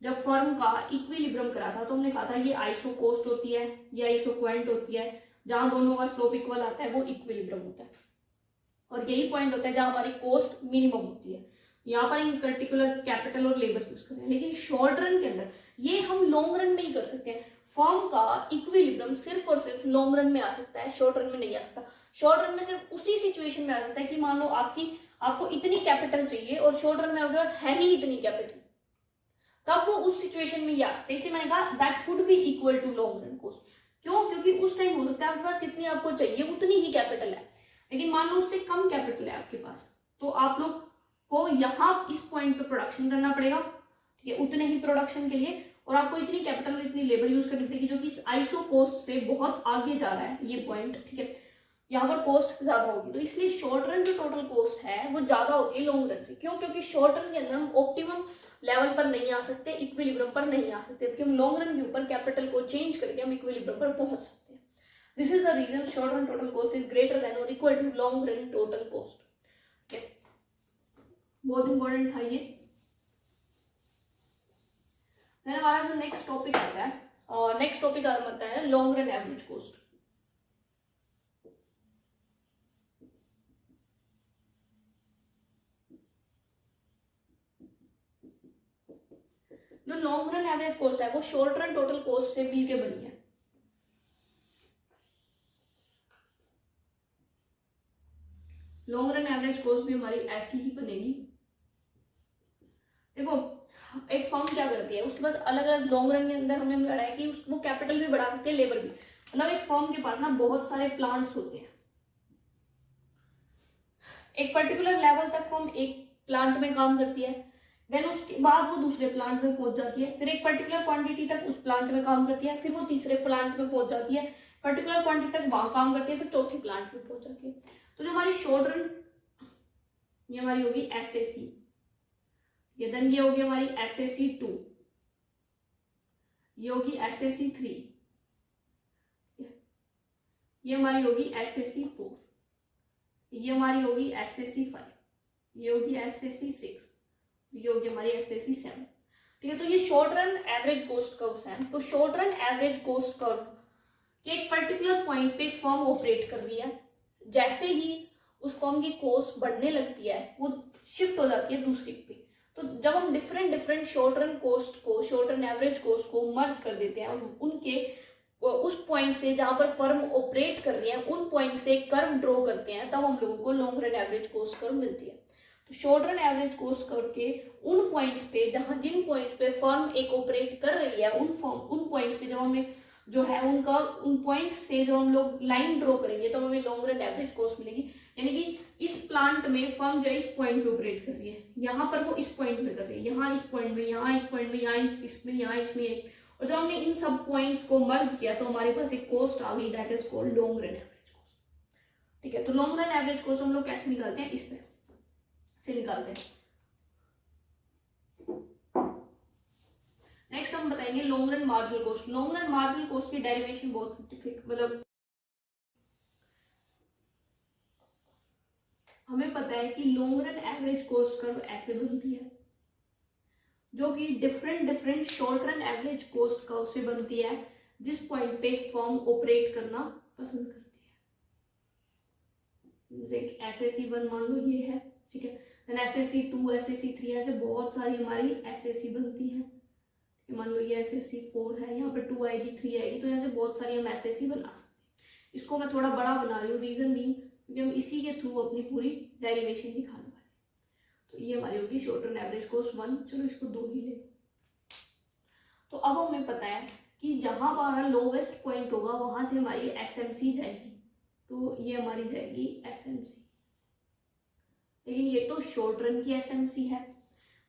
जब फर्म का इक्विलिब्रियम करा था तो हमने कहा था ये आइसो कॉस्ट होती है, ये आइसो पॉइंट होती है, जहां दोनों का स्लोप इक्वल आता है वो इक्विलिब्रियम होता है, और यही पॉइंट होता है जहां हमारी कॉस्ट मिनिमम होती है। यहाँ पर इन पर्टिकुलर कैपिटल और लेबर यूज कर रहे हैं, लेकिन शॉर्ट रन के अंदर ये हम लॉन्ग रन में ही कर सकते हैं। फर्म का इक्विलिब्रियम सिर्फ और सिर्फ लॉन्ग रन में आ सकता है, शॉर्ट रन में नहीं आ सकता। शॉर्ट रन में सिर्फ उसी सिचुएशन में आ सकता है कि मान लो आपको इतनी कैपिटल चाहिए और शॉर्ट रन में आपके पास है ही इतनी कैपिटल, तब वो उस सिचुएशन में ये आ सकते हैं। इसे मैंने कहा that could be equal to long run cost. क्यों? क्योंकि उस टाइम हो सकता है आपके पास जितनी आपको चाहिए उतनी ही कैपिटल है, लेकिन मान लो उससे कम कैपिटल है आपके पास, तो आप लोग को यहाँ इस पॉइंट पे प्रोडक्शन करना पड़ेगा, ठीक है, उतने ही प्रोडक्शन के लिए, और आपको इतनी कैपिटल और इतनी लेबर यूज करनी पड़ेगी जो कि इस आइसो कॉस्ट से बहुत आगे जा रहा है ये पॉइंट, ठीक है, यहाँ पर कॉस्ट ज्यादा होगी। तो इसलिए शॉर्ट रन जो टोटल कॉस्ट है वो ज्यादा होती है लॉन्ग रन से। क्यों? क्योंकि शॉर्ट रन के अंदर हम ऑप्टिमम लेवल पर नहीं आ सकते, इक्विलिब्रियम पर नहीं आ सकते, क्योंकि हम लॉन्ग रन के ऊपर कैपिटल को चेंज करके हम इक्विलिब्रियम पर पहुंच सकते हैं। This is the reason short run total cost is greater than और equal to long run total cost. बहुत इंपॉर्टेंट था ये। फिर हमारा जो नेक्स्ट टॉपिक आता है, नेक्स्ट टॉपिक आता है लॉन्ग रन एवरेज कॉस्ट। जो लॉन्ग रन एवरेज कॉस्ट है वो शॉर्ट रन टोटल कॉस्ट से मिलके बनी है। लॉन्ग रन एवरेज कॉस्ट भी हमारी ऐसी ही बनेगी। देखो एक फर्म क्या करती है, उसके पास अलग अलग लॉन्ग रन के अंदर हमने लड़ा है कि वो कैपिटल भी बढ़ा सकती है, लेबर भी। मतलब एक फर्म के पास ना बहुत सारे प्लांट्स होते हैं, एक पर्टिकुलर लेवल तक फर्म एक प्लांट में काम करती है, देन उसके बाद वो दूसरे प्लांट में पहुंच जाती है, फिर एक पर्टिकुलर क्वांटिटी तक उस प्लांट में काम करती है, फिर वो तीसरे प्लांट में पहुंच जाती है, पर्टिकुलर क्वांटिटी तक वहां काम करती है, फिर चौथे प्लांट में पहुंच जाती है। तो जो हमारी शॉर्ट रन, ये हमारी होगी एसएसी, ये देन ये होगी हमारी एसएसी 2, ये होगी एसएसी 3, ये हमारी होगी एसएसी 4, ये हमारी होगी एसएसी 5, ये होगी एसएसी 6, ये होगी हमारी एसएसी 7, ठीक है। तो ये short run average cost curves हैं। तो short run average cost curve के एक पर्टिकुलर पॉइंट पे एक फर्म ऑपरेट कर रही है, जैसे ही उस फर्म की कॉस्ट बढ़ने लगती है वो शिफ्ट हो जाती है दूसरी पे। तो जब हम different different short run cost को, शॉर्ट रन एवरेज कॉस्ट को मर्ज कर देते हैं और उनके उस पॉइंट से जहां पर फर्म ऑपरेट कर रही है उन पॉइंट से कर्व ड्रॉ करते हैं, तब हम लोगों को long run average cost curve मिलती है। तो short run average cost curve के उन पॉइंट्स पे जहां जिन पॉइंट्स पे फर्म एक ऑपरेट कर रही है उन पॉइंट्स पे जब हमें जो है उनका उन पॉइंट्स से जब हम लोग लाइन ड्रॉ करेंगे तो हमें लॉन्ग रन एवरेज कॉस्ट मिलेगी। यानी कि इस प्लांट में फर्म जो है इस पॉइंट पे ऑपरेट कर रही है, यहाँ पर वो इस पॉइंट में कर रही है, यहाँ इस पॉइंट में, यहाँ इस पॉइंट में, यहाँ इसमें, यहाँ इसमें, और जब हमने इन सब पॉइंट्स को मर्ज किया तो हमारे पास एक कॉस्ट आ गई, that is called long run average cost. ठीक है, तो लॉन्ग रन एवरेज कॉस्ट हम लोग कैसे निकालते हैं, इस तरह से निकालते हैं। नेक्स्ट हम बताएंगे long run marginal cost. Long run marginal cost की डेरिवेशन बहुत मतलब हमें पता है कि long run average cost curve ऐसे बनती है, जो कि different different short run average cost curve से बनती है, जिस पॉइंट पे एक फर्म ऑपरेट करना पसंद करती है। जैसे SSE1 मान लो ये है, ठीक है, देन SSE2, SSE3, ऐसे बहुत सारी हमारी SSE बनती है। मान लो ये SSE4 है, यहाँ पे 2 आएगी, 3 आएगी, तो यहाँ से बहुत सारी हम SSE बना सकते हैं। इसको मैं थोड़ा बड़ा बना रही हूँ, रीजन बीइंग क्योंकि हम इसी के थ्रू अपनी पूरी डेरिवेशन दिखाने वाले हैं। तो ये हमारी होगी शॉर्ट रन एवरेज कॉस्ट 1, चलो इसको 2 ही ले। तो अब हमें पता है कि जहां हमारा लोवेस्ट पॉइंट होगा वहां से हमारी SMC जाएगी, तो ये हमारी जाएगी SMC। लेकिन ये तो शॉर्ट रन की SMC है,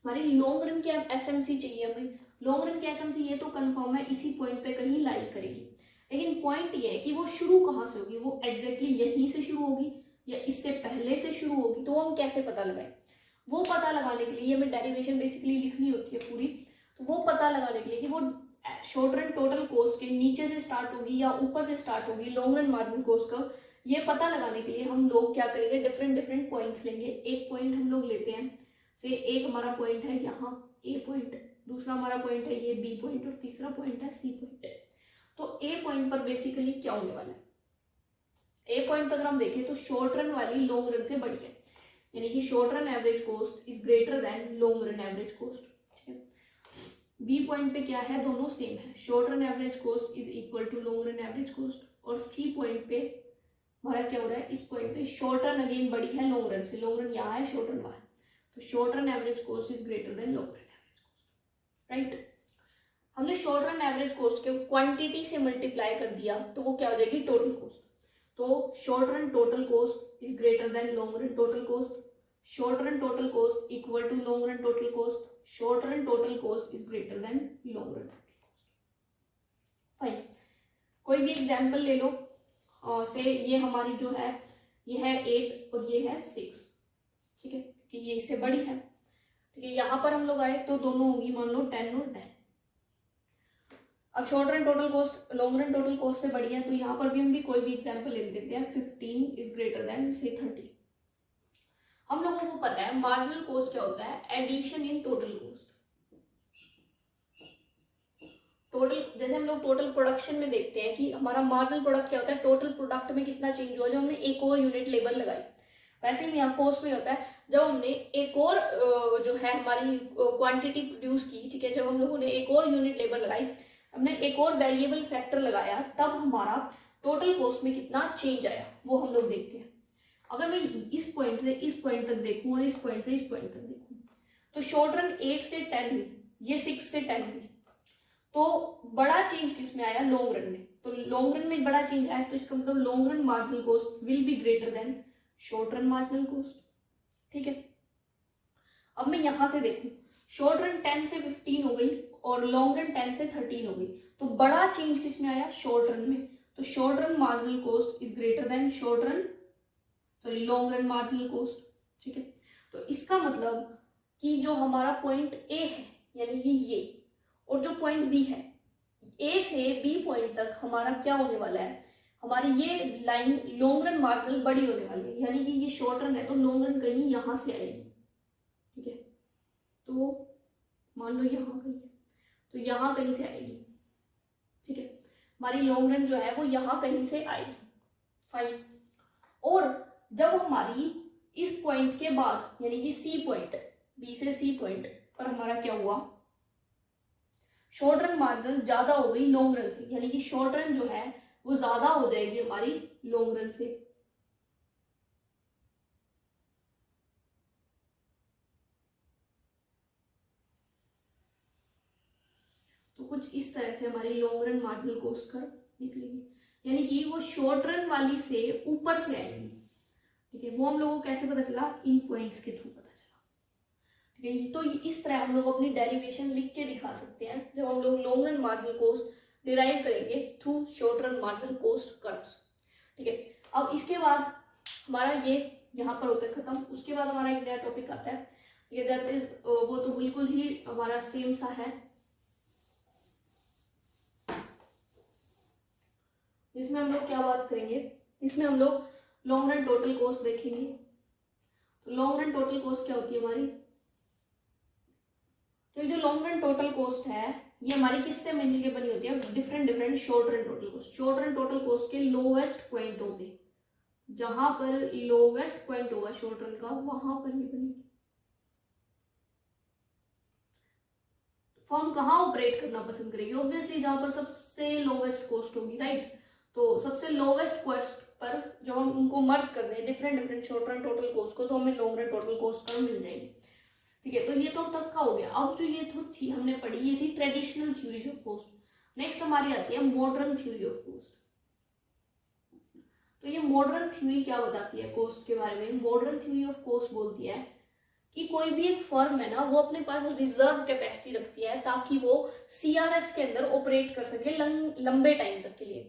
हमारी लॉन्ग रन की SMC चाहिए हमें। लॉन्ग रन की SMC ये तो कंफर्म है इसी पॉइंट पे कहीं लाई करेगी, लेकिन पॉइंट ये है कि वो शुरू कहाँ से होगी, वो एग्जैक्टली यहीं से शुरू होगी या इससे पहले से शुरू होगी। तो हम कैसे पता लगाएं, वो पता लगाने के लिए हमें डेरिवेशन बेसिकली लिखनी होती है पूरी। तो वो पता लगाने के लिए कि वो शॉर्ट रन टोटल कॉस्ट के नीचे से स्टार्ट होगी या ऊपर से स्टार्ट होगी लॉन्ग रन मार्जिनल कॉस्ट का, ये पता लगाने के लिए हम लोग क्या करेंगे, डिफरेंट डिफरेंट पॉइंट्स लेंगे। एक पॉइंट हम लोग लेते हैं, से एक हमारा पॉइंट है यहाँ A पॉइंट, दूसरा हमारा पॉइंट है ये B पॉइंट, और तीसरा पॉइंट है C पॉइंट। तो A पॉइंट पर बेसिकली क्या होने वाला है, A पॉइंट पर अगर हम देखें तो शॉर्ट रन वाली लॉन्ग रन से बड़ी है, यानी कि short run average cost is greater than long run average cost. B point पे क्या है, दोनों सेम है, short run average cost is equal to long run average cost. और C पॉइंट पे हमारा क्या हो रहा है, इस पॉइंट पे शॉर्ट रन अगेन बड़ी है लॉन्ग रन से, लॉन्ग रन यहाँ है, शॉर्ट रन वहाँ है, तो short run average cost is greater than long run average cost. Right. हमने शॉर्ट रन एवरेज कॉस्ट के क्वांटिटी से मल्टीप्लाई कर दिया तो वो क्या हो जाएगी, टोटल कॉस्ट। तो short run total cost is greater than long run total cost, short run total cost equal to long run total cost, short run total cost is greater than long run total cost. Fine, कोई भी example ले लो। से ये हमारी जो है ये है 8 और ये है 6, ठीक है, क्योंकि ये इससे बड़ी है, ठीक है। यहाँ पर हम लोग आए तो दोनों होगी मान लो 10 और 10। अब short run total cost long run total cost से बड़ी है, तो यहाँ पर भी हम भी कोई भी एग्जांपल ले लेते हैं। 15 इज ग्रेटर देन से 30। हम लोगों को पता है मार्जिनल कॉस्ट क्या होता है, addition in total cost. Total, जैसे हम लोग टोटल प्रोडक्शन में देखते हैं कि हमारा मार्जिनल प्रोडक्ट क्या होता है, टोटल प्रोडक्ट में कितना चेंज हुआ जब हमने एक और यूनिट लेबर लगाई। वैसे ही यहाँ कॉस्ट में होता है जब हमने एक और जो है हमारी क्वांटिटी प्रोड्यूस की, ठीक है, जब हम लोगों ने एक और यूनिट लेबर लगाई, हमने एक और वेरिएबल फैक्टर लगाया, तब हमारा टोटल कॉस्ट में कितना चेंज आया वो हम लोग देखते हैं। अगर मैं इस पॉइंट से इस पॉइंट तक देखूं और इस पॉइंट से इस पॉइंट तक देखूं, तो शॉर्ट रन 8 से 10 हुई, ये 6 से 10 हुई, तो बड़ा चेंज किसमें आया, लॉन्ग रन में। तो लॉन्ग रन में बड़ा चेंज आया, तो इसका मतलब long run marginal cost will be greater than short run marginal cost, ठीक है। अब मैं यहां से देखूं, शॉर्ट रन 10 से 15 हो गई और लॉन्ग रन 10 से 13 हो गई, तो बड़ा चेंज किसमें आया, शॉर्ट रन में। तो short run marginal cost is greater then short run long run marginal cost, ठीक है। तो इसका मतलब कि जो हमारा पॉइंट ए है यानी कि ये, और जो पॉइंट बी है, ए से बी पॉइंट तक हमारा क्या होने वाला है, हमारी ये लाइन लॉन्ग रन मार्जिनल बड़ी होने वाली है, यानी कि ये शॉर्ट रन है तो लॉन्ग रन कहीं यहां से आएगी, ठीक है। तो मान लो यहाँ कहीं है तो यहाँ कहीं से आएगी, ठीक है। हमारी लॉन्ग रन जो है वो यहाँ कहीं से आएगी, फाइन। और जब हमारी इस पॉइंट के बाद यानी कि सी पॉइंट, बी से सी पॉइंट पर हमारा क्या हुआ, शॉर्ट रन मार्जिन ज्यादा हो गई लॉन्ग रन से, यानी कि शॉर्ट रन जो है वो ज्यादा हो जाएगी हमारी लॉन्ग रन से। तो कुछ इस तरह से हमारी long run marginal cost curve निकलेगी, यानी कि वो शॉर्ट रन वाली से ऊपर से आएगी, ठीक है। वो हम लोगों को कैसे पता चला, इन पॉइंट्स के थ्रू पता चला, ठीक है। तो इस तरह हम लोग अपनी डेरिवेशन लिख के दिखा सकते हैं जब हम लोग long run marginal cost derive करेंगे through short run marginal cost curves, ठीक है। अब इसके बाद हमारा ये यहाँ पर होता है खत्म। उसके बाद हमारा एक नया टॉपिक आता है, ठीक है, दैट इज वो तो बिल्कुल ही हमारा सेम सा है, जिसमें हम लोग क्या बात करेंगे, इसमें हम लोग लॉन्ग रन टोटल कॉस्ट देखेंगे। तो लॉन्ग रन टोटल कॉस्ट क्या होती है हमारी, तो जो लॉन्ग रन टोटल कॉस्ट है ये हमारी किससे मिलके बनी होती है, different short run total cost. Short run total cost के लोवेस्ट पॉइंट होंगे, जहां पर लोवेस्ट पॉइंट होगा शॉर्ट रन का वहां पर ये बनेगी। फर्म कहाँ ऑपरेट करना पसंद करेगी, ऑब्वियसली जहां पर सबसे लोवेस्ट कॉस्ट होगी, राइट। तो सबसे लोवेस्ट कॉस्ट पर जब हम उनको मर्ज कर दें different short run total cost को, तो हमें long run total cost curve मिल जाएगी, ठीक है। तो ये तो अब तक का हो गया। अब जो ये थी हमने पढ़ी, ये थी traditional theory of cost. Next हमारी आती है मॉडर्न थ्योरी ऑफ कॉस्ट। तो ये मॉडर्न थ्योरी क्या बताती है कॉस्ट के बारे में, मॉडर्न थ्योरी ऑफ कॉस्ट बोलती है कि कोई भी एक फर्म है ना, वो अपने पास रिजर्व कैपेसिटी रखती है ताकि वो सीआरएस के अंदर ऑपरेट कर सके लंबे टाइम तक के लिए,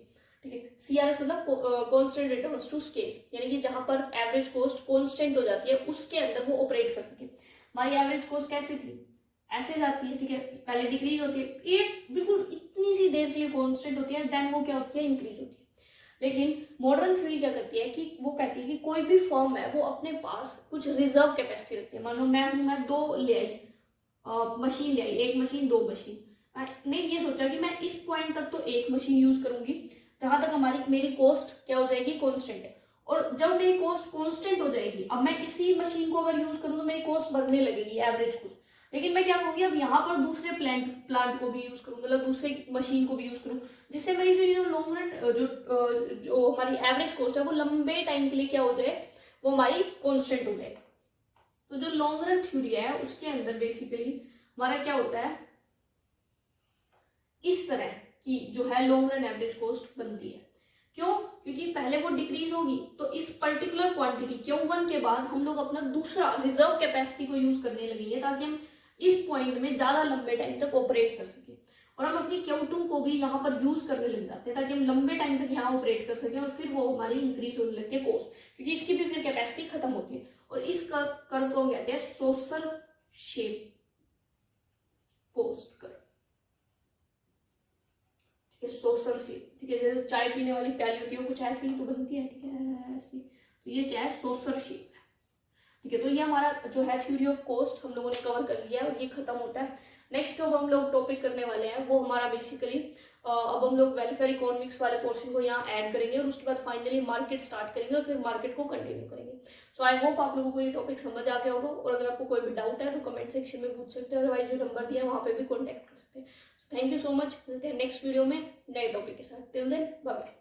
ठीक है। सीआरएस मतलब कांस्टेंट रिटर्न्स टू स्केल, यानी कि जहां पर एवरेज कॉस्ट कांस्टेंट हो जाती है उसके अंदर वो ऑपरेट कर सके। हमारी एवरेज कॉस्ट कैसे थी, ऐसे जाती है, ठीक है, पहले डिक्रीज होती है, एक बिल्कुल इतनी सी देर के लिए कांस्टेंट होती है, देन वो क्या होती है, इंक्रीज होती है। लेकिन मॉडर्न थ्योरी क्या करती है कि वो कहती है कि कोई भी फर्म है वो अपने पास कुछ रिजर्व कैपेसिटी रखती है। मान लो मैं 2 ले आई मशीन ले आई, 1 मशीन 2 मशीन, मैंने ये सोचा कि मैं इस पॉइंट तक तो 1 मशीन यूज करूंगी जहां तक मेरी कॉस्ट क्या हो जाएगी, कांस्टेंट है। और जब मेरी कॉस्ट कांस्टेंट हो जाएगी, अब मैं इसी मशीन को अगर यूज करूँ तो मेरी कॉस्ट बढ़ने लगेगी, एवरेज कॉस्ट। लेकिन मैं क्या करूंगी, अब यहाँ पर दूसरे प्लांट को भी यूज करूँ, मतलब दूसरे मशीन को भी यूज करूँ, जिससे मेरी जो लॉन्ग रन जो हमारी एवरेज कॉस्ट है वो लंबे टाइम के लिए क्या हो जाए, वो हमारी कांस्टेंट हो जाए। तो जो लॉन्ग रन थ्योरी है उसके अंदर बेसिकली हमारा क्या होता है, इस तरह की जो है लॉन्ग रन एवरेज कॉस्ट बनती है। क्यों? क्योंकि पहले वो डिक्रीज होगी तो इस पर्टिकुलर क्वांटिटी Q1 के बाद हम लोग अपना दूसरा रिजर्व कैपेसिटी को यूज करने लगेंगे ताकि हम इस पॉइंट में ज्यादा लंबे टाइम तक ऑपरेट कर सके, और हम अपनी Q2 को भी यहाँ पर यूज करने लग जाते हैं ताकि हम लंबे टाइम तक यहाँ ऑपरेट कर सकें, और फिर वो हमारी इंक्रीज होने लगती है कॉस्ट, क्योंकि इसकी भी फिर कैपेसिटी खत्म होती है। और इस कर्व को हम कहते हैं सोशल शेप कॉस्ट कर्व। ठीक है, सोशल शेप। ठीक है, जैसे चाय पीने वाली प्याली होती है वो कुछ ऐसी ही तो बनती है। ठीक है, ऐसी। तो ये क्या है? सोशल शेप है। ठीक है, तो ये हमारा जो है थ्योरी ऑफ कॉस्ट हम लोगों ने कवर कर लिया है और ये खत्म होता है। नेक्स्ट जो हम लोग टॉपिक करने वाले हैं वो हमारा बेसिकली अब हम लोग वेलफेयर इकोनॉमिक्स वाले पोर्शन को यहाँ ऐड करेंगे और उसके बाद फाइनली मार्केट स्टार्ट करेंगे और फिर मार्केट को कंटिन्यू करेंगे। सो आई होप आप लोगों को ये टॉपिक समझ आ गया होगा, और अगर आपको कोई भी डाउट है तो कमेंट सेक्शन में पूछ सकते हैं, अदरवाइज जो नंबर दिया है वहाँ पे भी कॉन्टैक्ट कर सकते हैं। थैंक यू सो मच, मिलते हैं नेक्स्ट वीडियो में नए टॉपिक के साथ। Till then bye bye.